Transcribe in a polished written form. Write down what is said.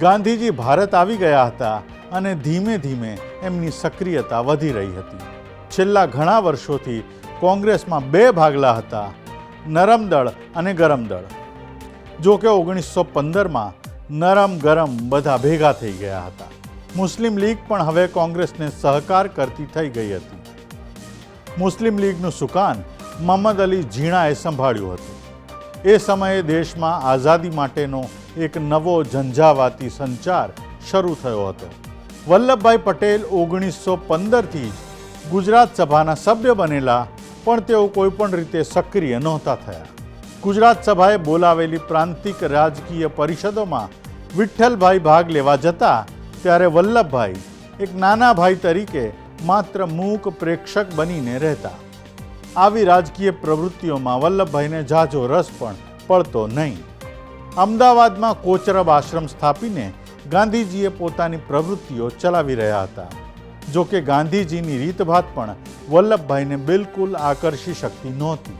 ગાંધીજી ભારત આવી ગયા હતા અને ધીમે ધીમે એમની સક્રિયતા વધી રહી હતી. છેલ્લા ઘણા વર્ષોથી કોંગ્રેસમાં બે ભાગલા હતા, નરમ દળ અને ગરમ દળ. જો કે 1915માં નરમ ગરમ બધા ભેગા થઈ ગયા હતા. મુસ્લિમ લીગ પણ હવે કોંગ્રેસને સહકાર કરતી થઈ ગઈ હતી. મુસ્લિમ લીગનું સુકાન મોહમ્મદ અલી ઝીણાએ સંભાળ્યું હતું. એ સમયે દેશમાં આઝાદી માટેનો એક નવો ઝંઝાવાતી સંચાર શરૂ થયો હતો. વલ્લભભાઈ પટેલ 1915થી જ ગુજરાત સભાના સભ્ય બનેલા, પણ તેઓ કોઈપણ રીતે સક્રિય નહોતા થયા. ગુજરાત સભાએ બોલાવેલી પ્રાંતિક રાજકીય પરિષદોમાં વિઠ્ઠલભાઈ ભાગ લેવા જતા ત્યારે વલ્લભભાઈ એક નાના ભાઈ તરીકે માત્ર મૂક પ્રેક્ષક બનીને રહેતા. આવી રાજકીય પ્રવૃત્તિઓમાં વલ્લભભાઈને ઝાઝો રસ પણ પડતો નહીં. અમદાવાદમાં કોચરબ આશ્રમ સ્થાપીને ગાંધીજીએ પોતાની પ્રવૃત્તિઓ ચલાવી રહ્યા હતા. જો કે ગાંધીજીની રીતભાત પણ વલ્લભભાઈને બિલકુલ આકર્ષી શકતી નહોતી.